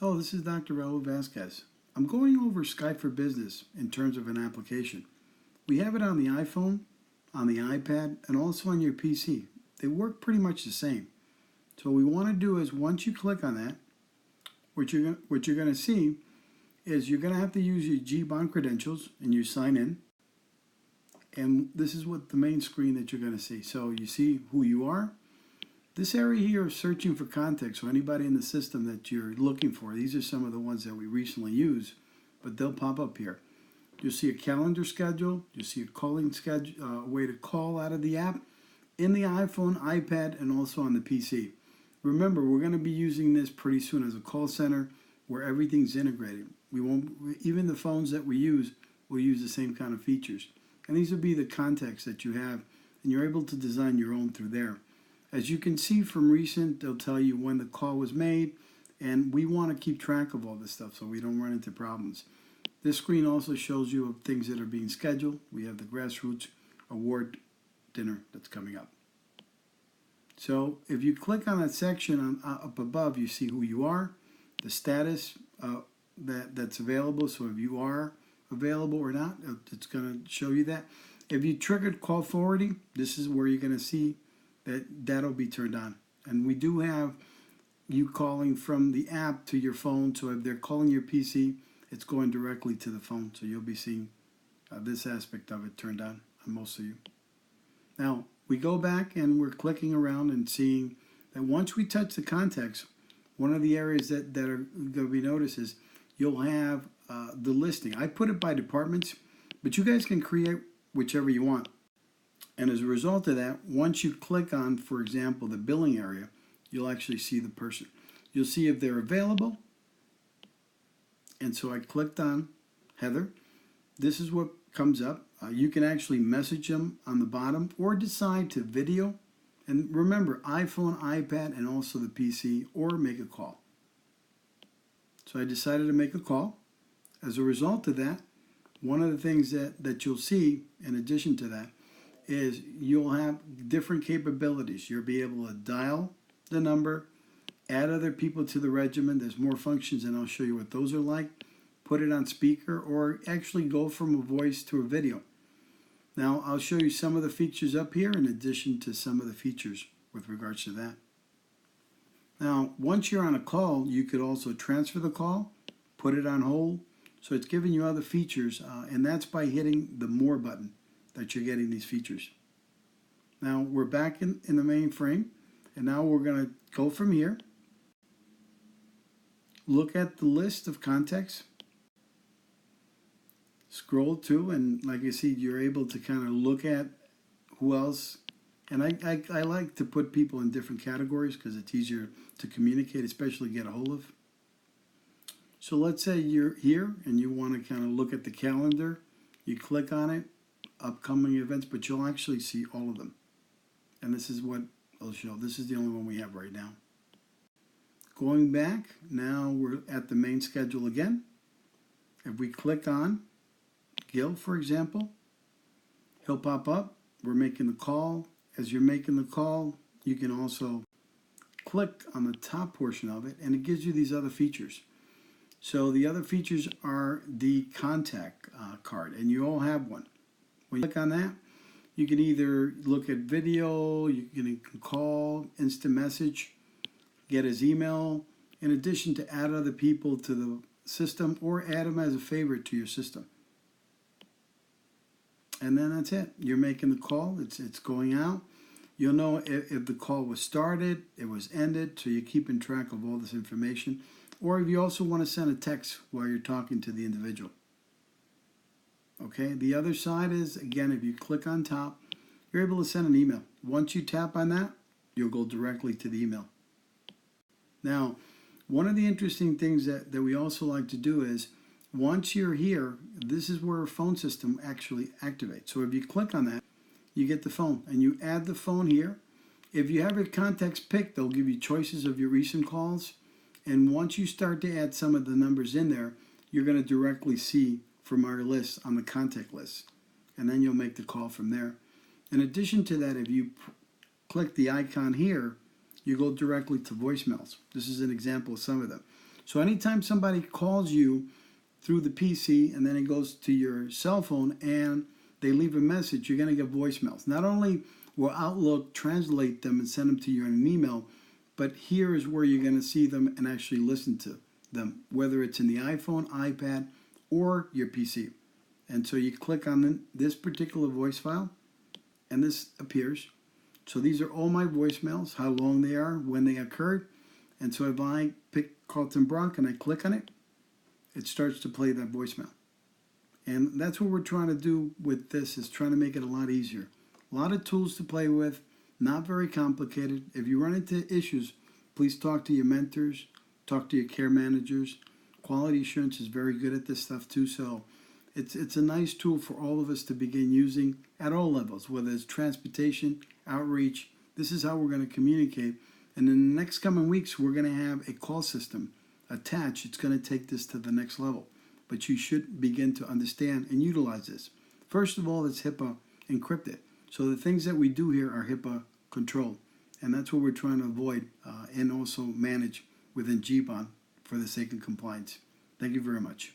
Oh, this is Dr. Raul Vasquez. I'm going over Skype for Business in terms of an application. We have it on the iPhone, on the iPad, and also on your PC. They work pretty much the same. So what we want to do is once you click on that, what you're going to see is you're going to have to use your GBUAHN credentials and you sign in. And this is what the main screen that you're going to see. So you see who you are. This area here is searching for contacts, so anybody in the system that you're looking for. These are some of the ones that we recently use, but they'll pop up here. You'll see a calendar schedule. You'll see a calling schedule, a way to call out of the app in the iPhone, iPad, and also on the PC. Remember, we're going to be using this pretty soon as a call center where everything's integrated. We won't, even the phones that we use will use the same kind of features. And these will be the contacts that you have, and you're able to design your own through there. As you can see from recent, they'll tell you when the call was made, and we want to keep track of all this stuff so we don't run into problems. This screen also shows you of things that are being scheduled. We have the Grassroots Award dinner that's coming up. So if you click on that section up above, you see who you are, the status that's available. So if you are available or not, it's going to show you that. If you triggered call forwarding, this is where you're going to see that'll be turned on. And we do have you calling from the app to your phone. So if they're calling your PC, it's going directly to the phone. So you'll be seeing this aspect of it turned on most of you. Now, we go back and we're clicking around and seeing that once we touch the contacts, one of the areas that are going to be noticed is you'll have the listing. I put it by departments, but you guys can create whichever you want. And as a result of that, once you click on, for example, the billing area, you'll actually see the person. You'll see if they're available. And so I clicked on Heather. This is what comes up. You can actually message them on the bottom or decide to video. And remember, iPhone, iPad, and also the PC, or make a call. So I decided to make a call. As a result of that, one of the things that you'll see in addition to that is you'll have different capabilities. You'll be able to dial the number, add other people to the regimen. There's more functions, and I'll show you what those are like. Put it on speaker, or actually go from a voice to a video. Now, I'll show you some of the features up here in addition to some of the features with regards to that. Now, once you're on a call, you could also transfer the call, put it on hold. So it's giving you other features, and that's by hitting the More button that you're getting these features. Now we're back in the main frame, and now we're going to go from here. Look at the list of contacts. Scroll to, and like you see, you're able to kind of look at who else. And I like to put people in different categories because it's easier to communicate, especially get a hold of. So let's say you're here and you want to kind of look at the calendar. You click on it, upcoming events, but you'll actually see all of them. And this is what I'll show. This is the only one we have right now. Going back, now we're at the main schedule again. If we click on Gil, for example, he'll pop up. We're making the call. As you're making the call, you can also click on the top portion of it, and it gives you these other features. So the other features are the contact card, and you all have one. When you click on that, you can either look at video, you can call, instant message, get his email, in addition to add other people to the system or add them as a favorite to your system. And then that's it. You're making the call. It's going out. You'll know if the call was started, it was ended, so you're keeping track of all this information. Or if you also want to send a text while you're talking to the individual. Okay, the other side is, again, if you click on top, you're able to send an email. Once you tap on that, you'll go directly to the email. Now, one of the interesting things that we also like to do is, once you're here, this is where a phone system actually activates. So if you click on that, you get the phone, and you add the phone here. If you have your contacts picked, they'll give you choices of your recent calls. And once you start to add some of the numbers in there, you're going to directly see from our list on the contact list. And then you'll make the call from there. In addition to that, if you click the icon here, you go directly to voicemails. This is an example of some of them. So anytime somebody calls you through the PC and then it goes to your cell phone and they leave a message, you're going to get voicemails. Not only will Outlook translate them and send them to you in an email, but here is where you're going to see them and actually listen to them, whether it's in the iPhone, iPad, or your PC. And so you click on this particular voice file and this appears. So these are all my voicemails, how long they are, when they occurred. And so if I pick Carlton Bronk and I click on it, it starts to play that voicemail. And that's what we're trying to do with this, is trying to make it a lot easier. A lot of tools to play with, not very complicated. If you run into issues, please talk to your mentors, talk to your care managers. Quality assurance is very good at this stuff too, so it's a nice tool for all of us to begin using at all levels, whether it's transportation, outreach. This is how we're going to communicate. And in the next coming weeks, we're going to have a call system attached. It's going to take this to the next level. But you should begin to understand and utilize this. First of all, it's HIPAA encrypted. So the things that we do here are HIPAA controlled. And that's what we're trying to avoid and also manage within GBUAHN for the sake of compliance. Thank you very much.